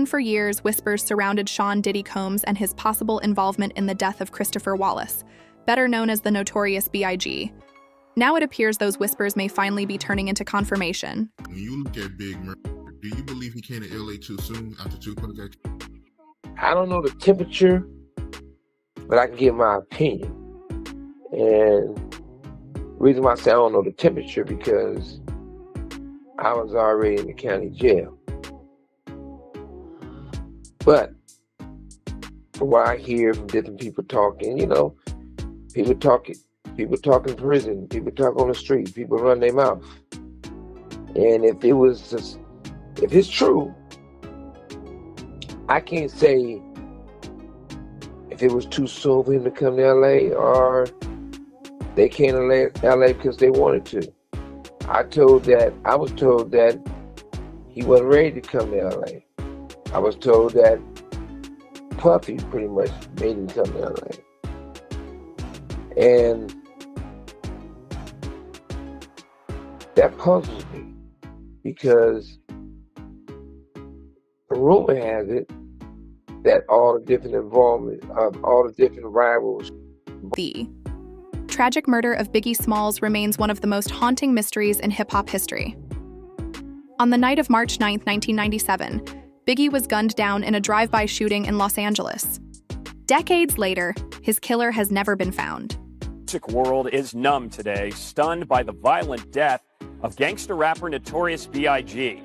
For years, whispers surrounded Sean Diddy Combs and his possible involvement in the death of Christopher Wallace, better known as the notorious B.I.G. Now it appears those whispers may finally be turning into confirmation. When you look at Big Murder, do you believe he came to L.A. too soon after Tupac got killed? I don't know the temperature, but I can give my opinion. And the reason why I say I don't know the temperature because I was already in the county jail. But from what I hear from different people talking, people talk in prison, people talk on the street, people run their mouth. And if it's true, I can't say if it was too soon for him to come to LA or they came to LA because they wanted to. I was told that he wasn't ready to come to LA. I was told that Puffy pretty much made him come to LA. And that puzzles me because the rumor has it that all the different involvement of all the different rivals. The tragic murder of Biggie Smalls remains one of the most haunting mysteries in hip-hop history. On the night of March 9, 1997, Biggie was gunned down in a drive-by shooting in Los Angeles. Decades later, his killer has never been found. The music world is numb today, stunned by the violent death of gangster rapper Notorious B.I.G.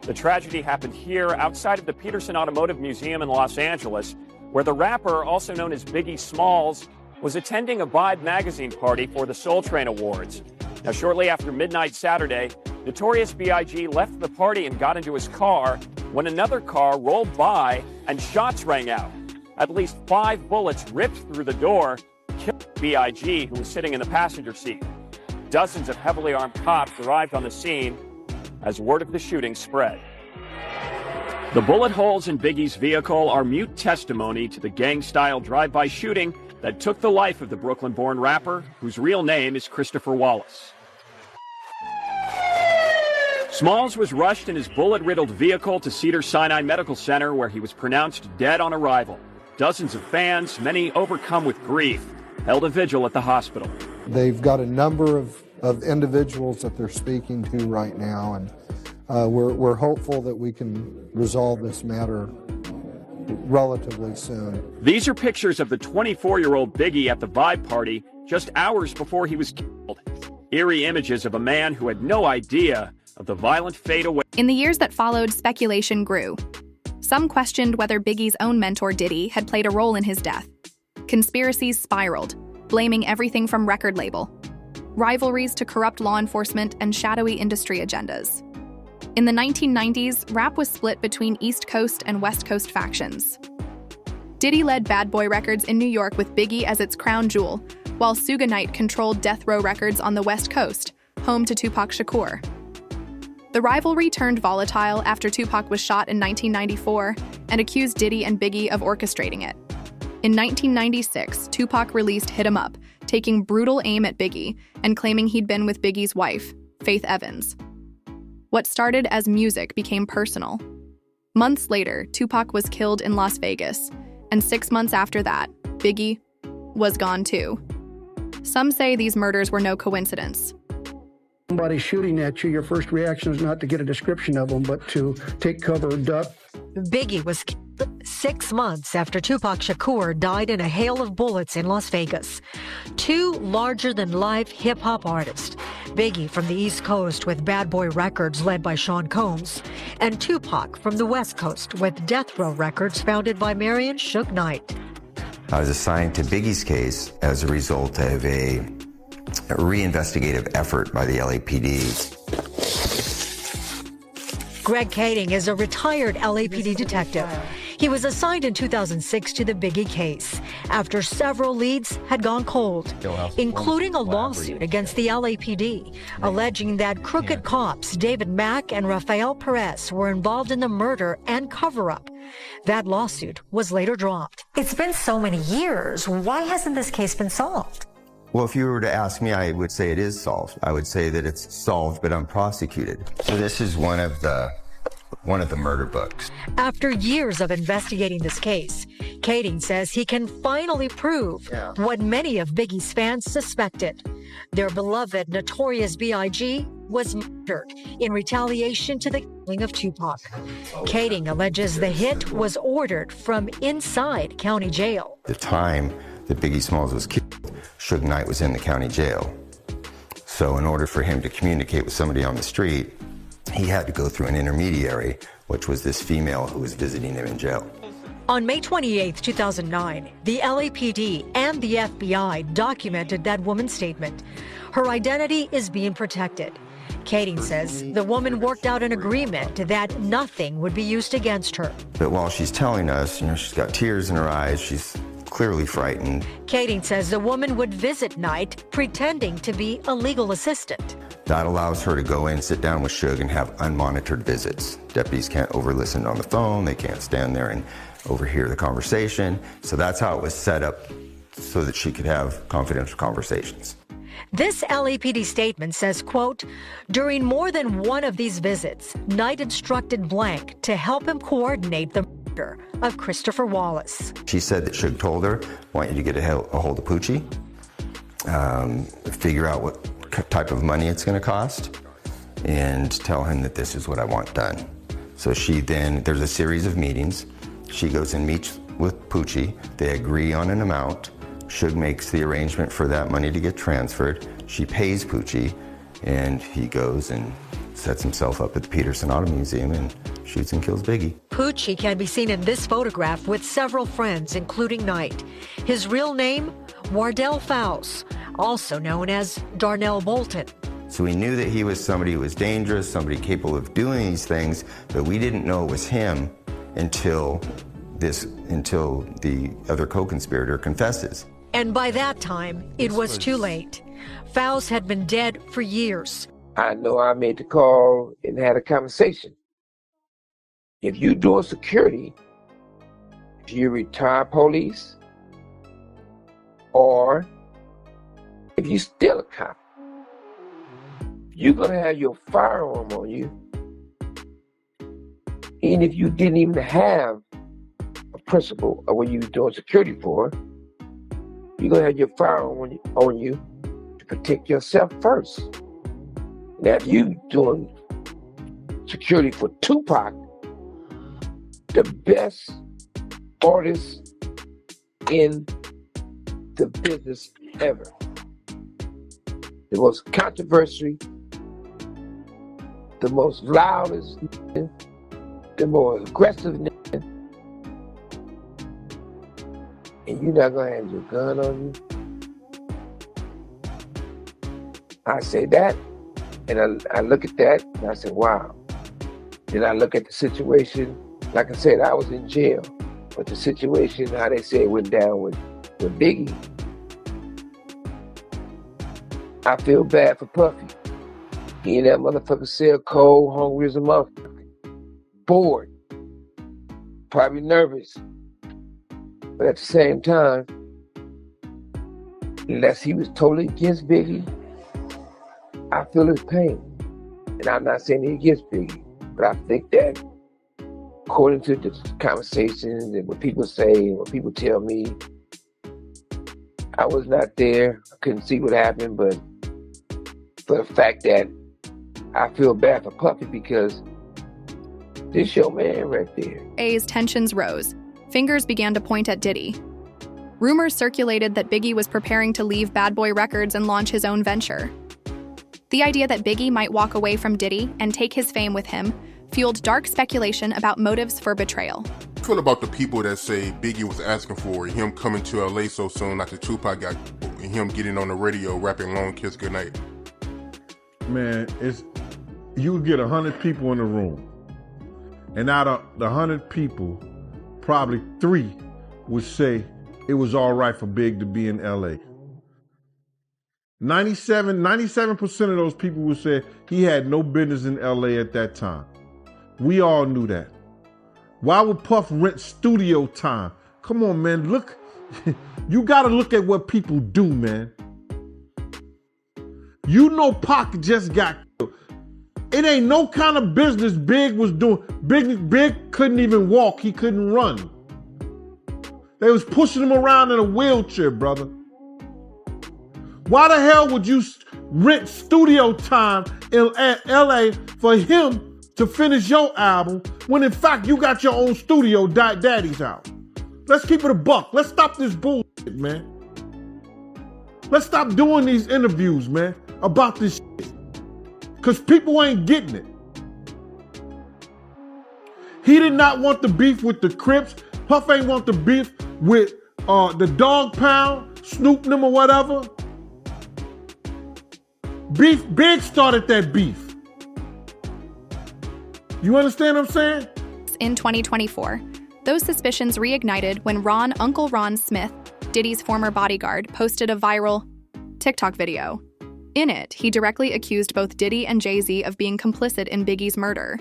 The tragedy happened here outside of the Peterson Automotive Museum in Los Angeles, where the rapper, also known as Biggie Smalls, was attending a Vibe magazine party for the Soul Train Awards. Now, shortly after midnight Saturday, Notorious B.I.G. left the party and got into his car when another car rolled by and shots rang out. At least 5 bullets ripped through the door, killing B.I.G., who was sitting in the passenger seat. Dozens of heavily armed cops arrived on the scene as word of the shooting spread. The bullet holes in Biggie's vehicle are mute testimony to the gang-style drive-by shooting that took the life of the Brooklyn-born rapper, whose real name is Christopher Wallace. Smalls was rushed in his bullet-riddled vehicle to Cedars-Sinai Medical Center, where he was pronounced dead on arrival. Dozens of fans, many overcome with grief, held a vigil at the hospital. They've got a number of individuals that they're speaking to right now, and we're hopeful that we can resolve this matter relatively soon. These are pictures of the 24-year-old Biggie at the Vibe party just hours before he was killed. Eerie images of a man who had no idea of the violent fade away. In the years that followed, speculation grew. Some questioned whether Biggie's own mentor Diddy had played a role in his death. Conspiracies spiraled, blaming everything from record label, rivalries to corrupt law enforcement and shadowy industry agendas. In the 1990s, rap was split between East Coast and West Coast factions. Diddy led Bad Boy Records in New York with Biggie as its crown jewel, while Suge Knight controlled Death Row Records on the West Coast, home to Tupac Shakur. The rivalry turned volatile after Tupac was shot in 1994 and accused Diddy and Biggie of orchestrating it. In 1996, Tupac released Hit 'Em Up, taking brutal aim at Biggie and claiming he'd been with Biggie's wife, Faith Evans. What started as music became personal. Months later, Tupac was killed in Las Vegas, and 6 months after that, Biggie was gone too. Some say these murders were no coincidence. Somebody shooting at you, your first reaction is not to get a description of them, but to take cover, duck. Biggie was killed 6 months after Tupac Shakur died in a hail of bullets in Las Vegas. 2 larger-than-life hip-hop artists, Biggie from the East Coast with Bad Boy Records led by Sean Combs, and Tupac from the West Coast with Death Row Records founded by Marion Suge Knight. I was assigned to Biggie's case as a result of a reinvestigative effort by the LAPD. Greg Kading is a retired LAPD detective. He was assigned in 2006 to the Biggie case after several leads had gone cold, including a lawsuit against the LAPD, alleging that crooked cops David Mack and Rafael Perez were involved in the murder and cover-up. That lawsuit was later dropped. It's been so many years. Why hasn't this case been solved? Well, if you were to ask me, I would say it is solved. I would say that it's solved but unprosecuted. So this is one of the one of the murder books. After years of investigating this case, Kading says he can finally prove what many of Biggie's fans suspected. Their beloved Notorious B.I.G. was murdered in retaliation to the killing of Tupac. Kading alleges the hit was ordered from inside county jail. The time that Biggie Smalls was killed, Suge Knight was in the county jail. So in order for him to communicate with somebody on the street, he had to go through an intermediary, which was this female who was visiting him in jail. On May 28, 2009, the LAPD and the FBI documented that woman's statement. Her identity is being protected. Kading says the woman worked out an agreement that nothing would be used against her. But while she's telling us, she's got tears in her eyes, she's clearly frightened. Kading says the woman would visit Knight pretending to be a legal assistant. That allows her to go in, sit down with Suge, and have unmonitored visits. Deputies can't overlisten on the phone. They can't stand there and overhear the conversation. So that's how it was set up, so that she could have confidential conversations. This LAPD statement says, quote, during more than one of these visits, Knight instructed Blank to help him coordinate the murder of Christopher Wallace. She said that Suge told her, I want you to get a hold of Poochie, figure out what type of money it's going to cost, and tell him that this is what I want done. So there's a series of meetings. She goes and meets with Poochie. They agree on an amount. Suge makes the arrangement for that money to get transferred. She pays Poochie, and he goes and sets himself up at the Peterson Auto Museum and shoots and kills Biggie. Poochie can be seen in this photograph with several friends, including Knight. His real name, Wardell Fowles, also known as Darnell Bolton. So we knew that he was somebody who was dangerous, somebody capable of doing these things, but we didn't know it was him until the other co-conspirator confesses. And by that time, it was too late. Fowles had been dead for years. I know I made the call and had a conversation. If you're doing security, if you retire police, or if you still a cop, you're gonna have your firearm on you. And if you didn't even have a principal of what you were doing security for, you're gonna have your firearm on you to protect yourself first. Now, if you doing security for Tupac, the best artist in the business ever, the most controversial, the most loudest, the more aggressive, and you're not gonna have your gun on you. I say that, and I look at that, and I say, wow. Then I look at the situation. Like I said, I was in jail, but the situation, how they say it went down with Biggie, I feel bad for Puffy. He in that motherfucker cell, cold, hungry as a motherfucker, bored, probably nervous. But at the same time, unless he was totally against Biggie, I feel his pain. And I'm not saying he against Biggie, but I think that according to the conversations and what people say and what people tell me, I was not there. I couldn't see what happened, but for the fact that I feel bad for Puffy because this your man right there. A's tensions rose. Fingers began to point at Diddy. Rumors circulated that Biggie was preparing to leave Bad Boy Records and launch his own venture. The idea that Biggie might walk away from Diddy and take his fame with him fueled dark speculation about motives for betrayal. I feel about the people that say Biggie was asking for him coming to LA so soon after Tupac got killed, and him getting on the radio rapping Long Kiss Goodnight. Man, you would get 100 people in the room, and out of the 100 people, probably 3 would say it was all right for Big to be in LA. 97% of those people would say he had no business in LA at that time. We all knew that. Why would Puff rent studio time? Come on, man, look. You gotta look at what people do, man. You know Pac just got killed. It ain't no kind of business Big was doing. Big couldn't even walk. He couldn't run. They was pushing him around in a wheelchair, brother. Why the hell would you rent studio time in LA for him to finish your album when in fact you got your own studio, Daddy's house? Let's keep it a buck. Let's stop this bullshit, man. Let's stop doing these interviews, man, about this shit. Because people ain't getting it. He did not want the beef with the Crips. Puff ain't want the beef with the Dog Pound, Snoop them or whatever. Big started that beef. You understand what I'm saying? In 2024, those suspicions reignited when Uncle Ron Smith, Diddy's former bodyguard, posted a viral TikTok video. In it, he directly accused both Diddy and Jay-Z of being complicit in Biggie's murder.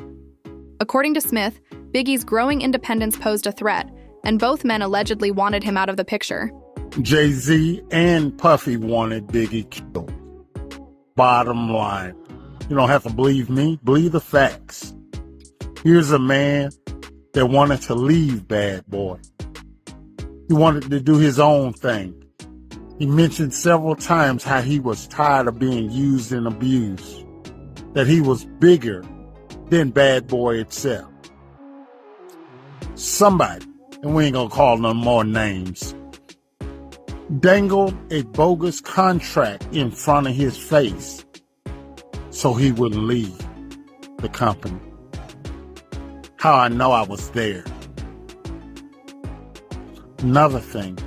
According to Smith, Biggie's growing independence posed a threat, and both men allegedly wanted him out of the picture. Jay-Z and Puffy wanted Biggie killed. Bottom line. You don't have to believe me, believe the facts. Here's a man that wanted to leave Bad Boy. He wanted to do his own thing. He mentioned several times how he was tired of being used and abused, that he was bigger than Bad Boy itself. Somebody, and we ain't gonna call no more names, dangled a bogus contract in front of his face so he wouldn't leave the company. How I know I was there. Another thing,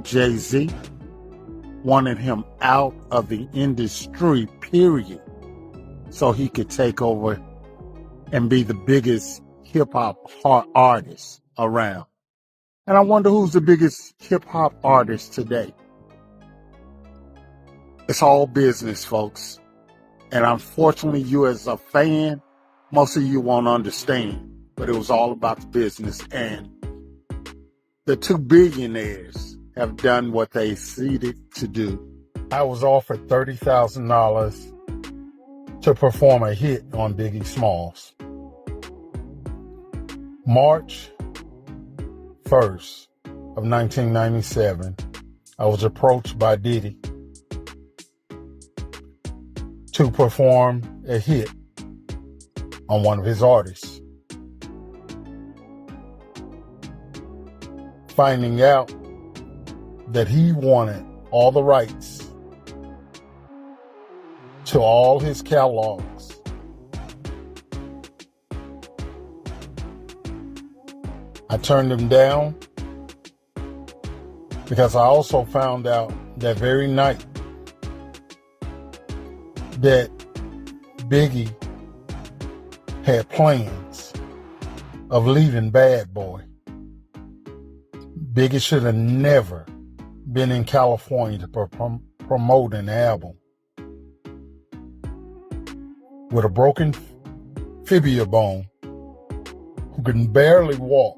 Jay-Z wanted him out of the industry, period, so he could take over and be the biggest hip-hop artist around. And I wonder who's the biggest hip-hop artist today. It's all business, folks. And unfortunately, you as a fan, most of you won't understand. But it was all about the business. And the two billionaires have done what they seeded to do. I was offered $30,000 to perform a hit on Biggie Smalls. March 1st of 1997, I was approached by Diddy to perform a hit on one of his artists. Finding out that he wanted all the rights to all his catalogs. I turned him down because I also found out that very night that Biggie had plans of leaving Bad Boy. Biggie should have never been in California to promote an album with a broken fibula bone, who can barely walk,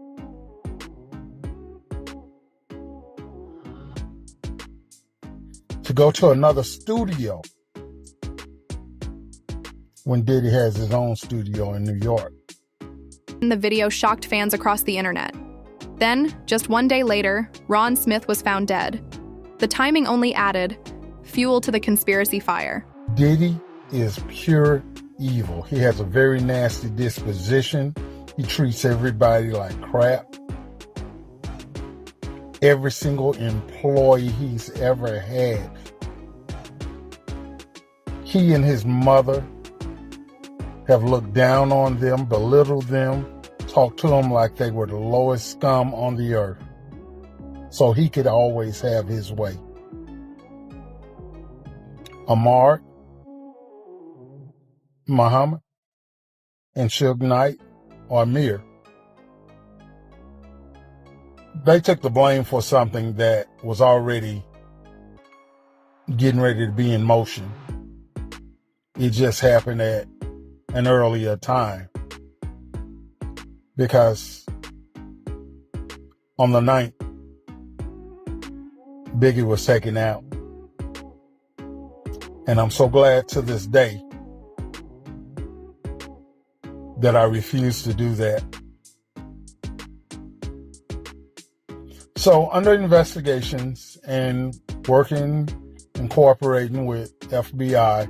to go to another studio when Diddy has his own studio in New York. The video shocked fans across the internet. Then, just one day later, Ron Smith was found dead. The timing only added fuel to the conspiracy fire. Diddy is pure evil. He has a very nasty disposition. He treats everybody like crap. Every single employee he's ever had, he and his mother have looked down on them, belittled them, talked to them like they were the lowest scum on the earth, so he could always have his way. Ahmad, Muhammad, and Suge Knight, or Amir, they took the blame for something that was already getting ready to be in motion. It just happened at an earlier time, because on the 9th, Biggie was taken out. And I'm so glad to this day that I refuse to do that. So under investigations and working and cooperating with FBI,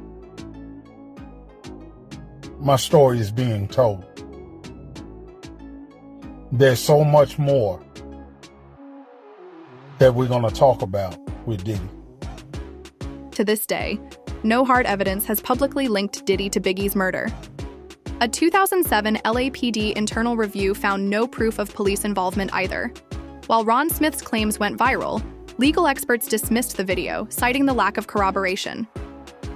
my story is being told. There's so much more that we're going to talk about with Diddy. To this day, no hard evidence has publicly linked Diddy to Biggie's murder. A 2007 LAPD internal review found no proof of police involvement either. While Ron Smith's claims went viral, legal experts dismissed the video, citing the lack of corroboration.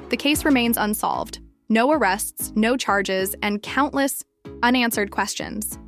The case remains unsolved. No arrests, no charges, and countless unanswered questions.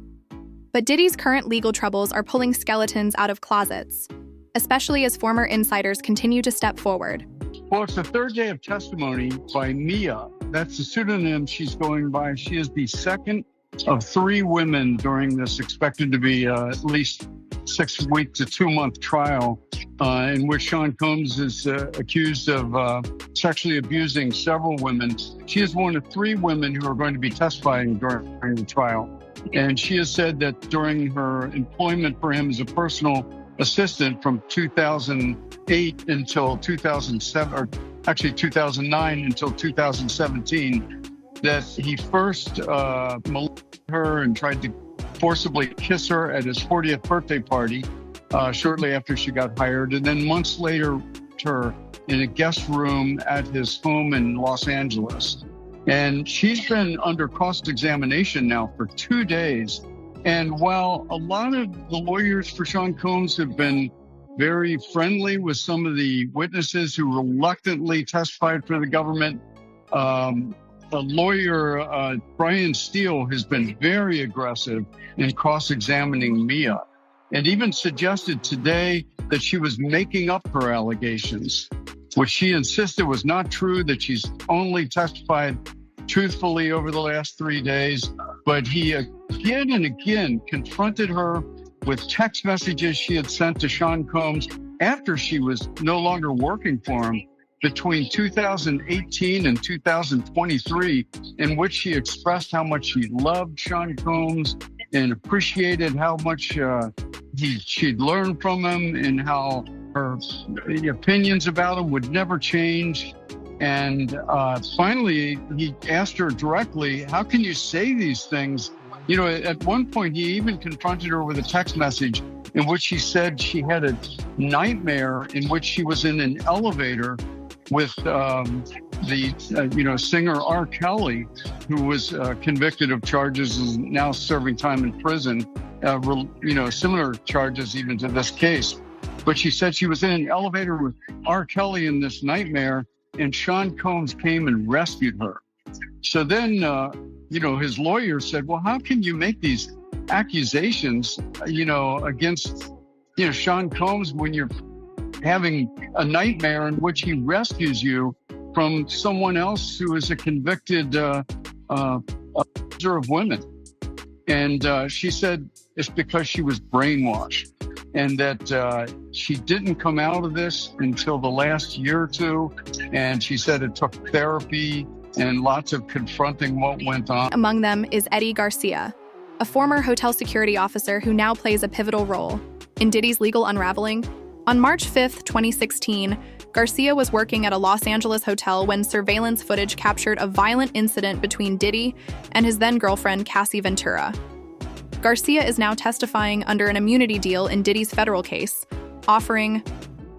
But Diddy's current legal troubles are pulling skeletons out of closets, especially as former insiders continue to step forward. Well, it's the third day of testimony by Mia. That's the pseudonym she's going by. She is the second of 3 women during this expected to be at least 6-week to 2-month trial in which Sean Combs is accused of sexually abusing several women. She is one of 3 women who are going to be testifying during the trial. And she has said that during her employment for him as a personal assistant from 2008 until 2007, or actually 2009 until 2017, that he first molested her and tried to forcibly kiss her at his 40th birthday party shortly after she got hired, and then months later her in a guest room at his home in Los Angeles. And she's been under cross-examination now for 2 days. And while a lot of the lawyers for Sean Combs have been very friendly with some of the witnesses who reluctantly testified for the government, the lawyer, Brian Steele, has been very aggressive in cross-examining Mia, and even suggested today that she was making up her allegations, which she insisted was not true, that she's only testified truthfully over the last 3 days. But he again and again confronted her with text messages she had sent to Sean Combs after she was no longer working for him between 2018 and 2023, in which she expressed how much she loved Sean Combs and appreciated how much she'd learned from him, and how her opinions about him would never change. And finally, he asked her directly, how can you say these things? You know, at one point, he even confronted her with a text message in which she said she had a nightmare in which she was in an elevator with the singer R. Kelly, who was convicted of charges and is now serving time in prison, similar charges even to this case. But she said she was in an elevator with R. Kelly in this nightmare, and Sean Combs came and rescued her. So then, his lawyer said, well, how can you make these accusations, against, Sean Combs when you're having a nightmare in which he rescues you from someone else who is a convicted abuser of women? And she said it's because she was brainwashed, and that she didn't come out of this until the last year or two. And she said it took therapy and lots of confronting what went on. Among them is Eddie Garcia, a former hotel security officer who now plays a pivotal role in Diddy's legal unraveling. On March 5th, 2016, Garcia was working at a Los Angeles hotel when surveillance footage captured a violent incident between Diddy and his then-girlfriend, Cassie Ventura. Garcia is now testifying under an immunity deal in Diddy's federal case, offering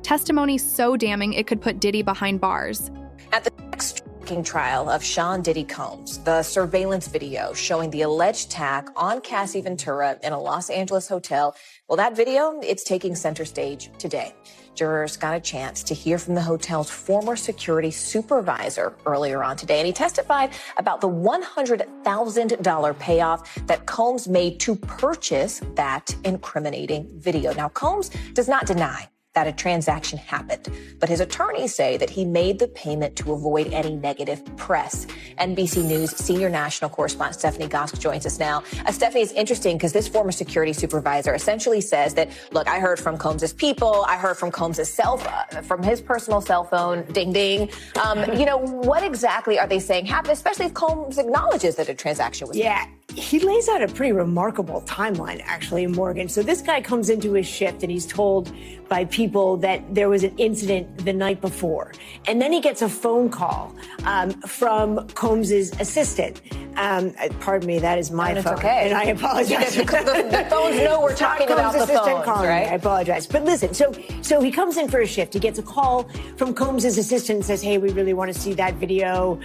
testimony so damning it could put Diddy behind bars. At the next trial of Sean Diddy Combs, the surveillance video showing the alleged attack on Cassie Ventura in a Los Angeles hotel, well, that video, it's taking center stage today. Jurors got a chance to hear from the hotel's former security supervisor earlier on today, and he testified about the $100,000 payoff that Combs made to purchase that incriminating video. Now, Combs does not deny that a transaction happened, but his attorneys say that he made the payment to avoid any negative press. NBC News senior national correspondent Stephanie Gosk joins us now. Stephanie, it's interesting because this former security supervisor essentially says that, look, I heard from Combs's people, I heard from Combs's from his personal cell phone, ding, ding. What exactly are they saying happened, especially if Combs acknowledges that a transaction was made? Yeah, he lays out a pretty remarkable timeline, actually, Morgan. So this guy comes into his shift and he's told by people that there was an incident the night before. And then he gets a phone call from Combs's assistant. Pardon me, that is my phone. Okay. And I apologize. The phones know we're talking about the phones, right? I apologize. But listen, so he comes in for a shift. He gets a call from Combs's assistant and says, hey, we really want to see that video.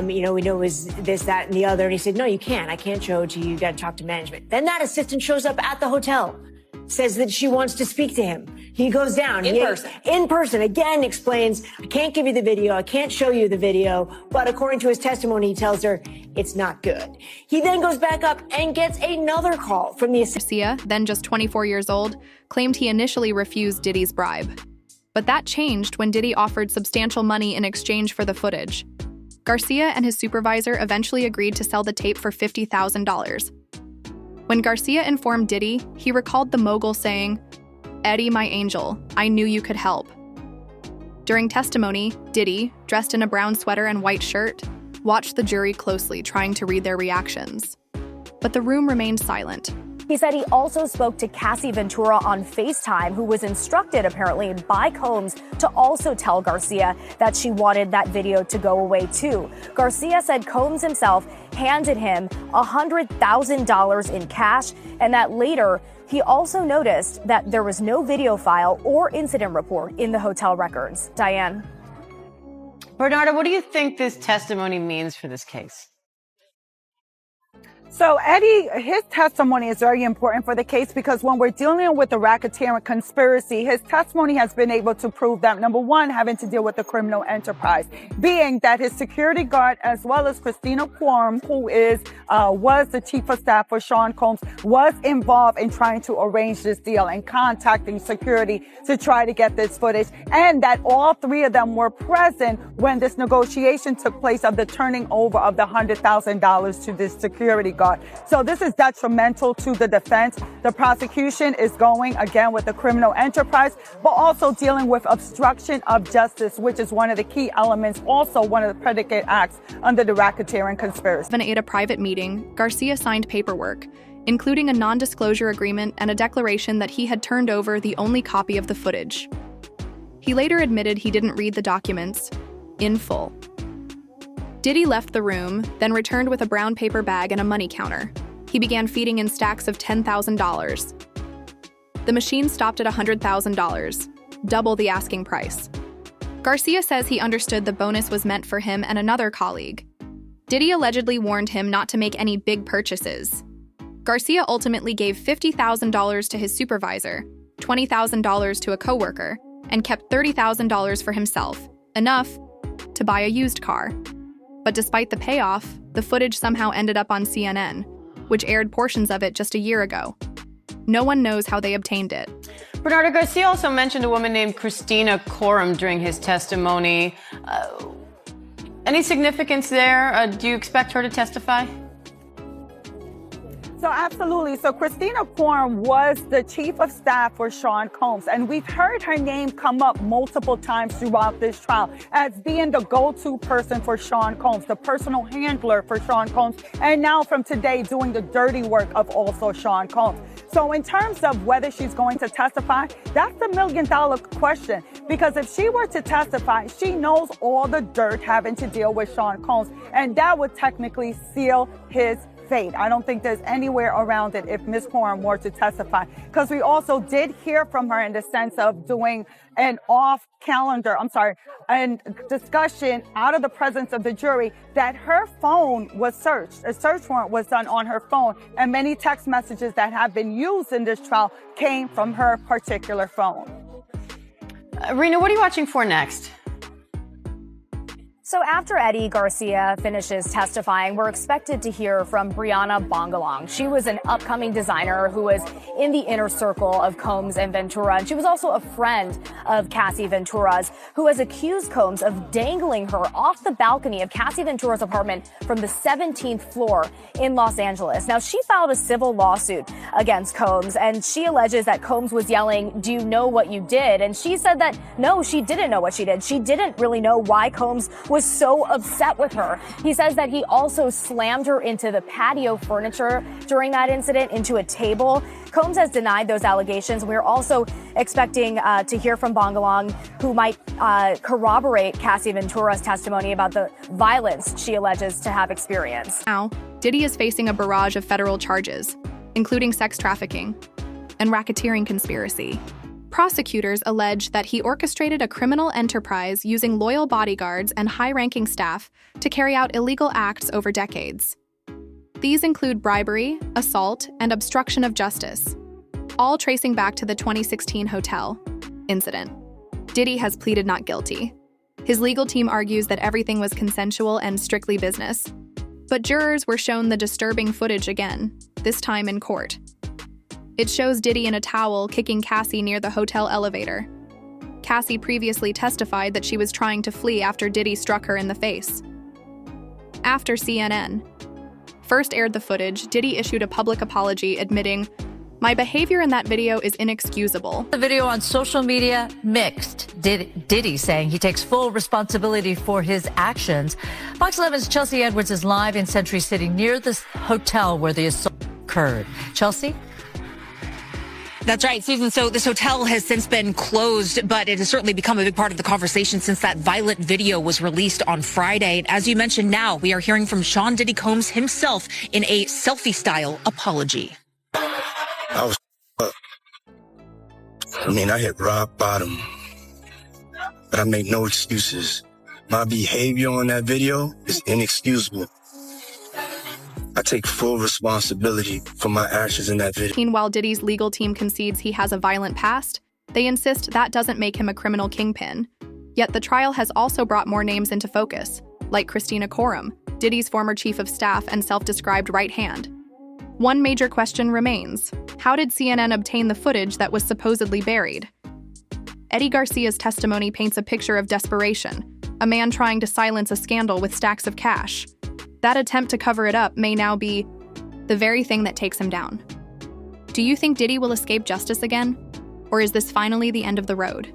We know it was this, that, and the other. And he said, no, you can't. I can't show it to you. You got to talk to management. Then that assistant shows up at the hotel, says that she wants to speak to him. He goes down. In person, again, explains, I can't give you the video. I can't show you the video. But according to his testimony, he tells her it's not good. He then goes back up and gets another call from the assistant. Garcia, then just 24 years old, claimed he initially refused Diddy's bribe. But that changed when Diddy offered substantial money in exchange for the footage. Garcia and his supervisor eventually agreed to sell the tape for $50,000. When Garcia informed Diddy, he recalled the mogul saying, "Eddie, my angel, I knew you could help." During testimony, Diddy, dressed in a brown sweater and white shirt, watched the jury closely, trying to read their reactions. But the room remained silent. He said he also spoke to Cassie Ventura on FaceTime, who was instructed apparently by Combs to also tell Garcia that she wanted that video to go away too. Garcia said Combs himself handed him $100,000 in cash, and that later he also noticed that there was no video file or incident report in the hotel records. Diane. Bernardo, what do you think this testimony means for this case? So Eddie, his testimony is very important for the case because when we're dealing with the racketeering conspiracy, his testimony has been able to prove that, number one, having to deal with the criminal enterprise, being that his security guard, as well as Christina Quorum, who was the chief of staff for Sean Combs, was involved in trying to arrange this deal and contacting security to try to get this footage, and that all three of them were present when this negotiation took place of the turning over of the $100,000 to this security guard. So this is detrimental to the defense. The prosecution is going again with the criminal enterprise, but also dealing with obstruction of justice, which is one of the key elements, also one of the predicate acts under the racketeering conspiracy. At a private meeting, Garcia signed paperwork, including a non-disclosure agreement and a declaration that he had turned over the only copy of the footage. He later admitted he didn't read the documents in full. Diddy left the room, then returned with a brown paper bag and a money counter. He began feeding in stacks of $10,000. The machine stopped at $100,000, double the asking price. Garcia says he understood the bonus was meant for him and another colleague. Diddy allegedly warned him not to make any big purchases. Garcia ultimately gave $50,000 to his supervisor, $20,000 to a coworker, and kept $30,000 for himself, enough to buy a used car. But despite the payoff, the footage somehow ended up on CNN, which aired portions of it just a year ago. No one knows how they obtained it. Bernardo, Garcia also mentioned a woman named Christina Quorum during his testimony. Any significance there? Do you expect her to testify? So absolutely. So Christina Quorum was the chief of staff for Sean Combs, and we've heard her name come up multiple times throughout this trial as being the go-to person for Sean Combs, the personal handler for Sean Combs, and now from today doing the dirty work of also Sean Combs. So in terms of whether she's going to testify, that's the million-dollar question, because if she were to testify, she knows all the dirt having to deal with Sean Combs, and that would technically seal his fate. I don't think there's anywhere around it if Ms. Quorum were to testify, because we also did hear from her in the sense of doing an and discussion out of the presence of the jury that her phone was searched. A search warrant was done on her phone, and many text messages that have been used in this trial came from her particular phone. Rena, what are you watching for next? So after Eddie Garcia finishes testifying, we're expected to hear from Brianna Bongalong. She was an upcoming designer who was in the inner circle of Combs and Ventura, and she was also a friend of Cassie Ventura's, who has accused Combs of dangling her off the balcony of Cassie Ventura's apartment from the 17th floor in Los Angeles. Now, she filed a civil lawsuit against Combs, and she alleges that Combs was yelling, "Do you know what you did?" And she said that, no, she didn't know what she did. She didn't really know why Combs was was so upset with her. He says that he also slammed her into the patio furniture during that incident, into a table. Combs has denied those allegations. We're also expecting to hear from Bongalong, who might corroborate Cassie Ventura's testimony about the violence she alleges to have experienced. Now, Diddy is facing a barrage of federal charges, including sex trafficking and racketeering conspiracy. Prosecutors allege that he orchestrated a criminal enterprise using loyal bodyguards and high-ranking staff to carry out illegal acts over decades. These include bribery, assault, and obstruction of justice, all tracing back to the 2016 hotel incident. Diddy has pleaded not guilty. His legal team argues that everything was consensual and strictly business. But jurors were shown the disturbing footage again, this time in court. It shows Diddy in a towel kicking Cassie near the hotel elevator. Cassie previously testified that she was trying to flee after Diddy struck her in the face. After CNN first aired the footage, Diddy issued a public apology admitting, "My behavior in that video is inexcusable." The video on social media, mixed. Diddy saying he takes full responsibility for his actions. Fox 11's Chelsea Edwards is live in Century City near the hotel where the assault occurred. Chelsea? That's right, Susan. So this hotel has since been closed, but it has certainly become a big part of the conversation since that violent video was released on Friday. And as you mentioned, now we are hearing from Sean Diddy Combs himself in a selfie-style apology. I was up. I hit rock bottom, but I make no excuses. My behavior on that video is inexcusable. I take full responsibility for my actions in that video. While Diddy's legal team concedes he has a violent past, they insist that doesn't make him a criminal kingpin. Yet the trial has also brought more names into focus, like Christina Coram, Diddy's former chief of staff and self-described right hand. One major question remains: how did CNN obtain the footage that was supposedly buried? Eddie Garcia's testimony paints a picture of desperation, a man trying to silence a scandal with stacks of cash. That attempt to cover it up may now be the very thing that takes him down. Do you think Diddy will escape justice again? Or is this finally the end of the road?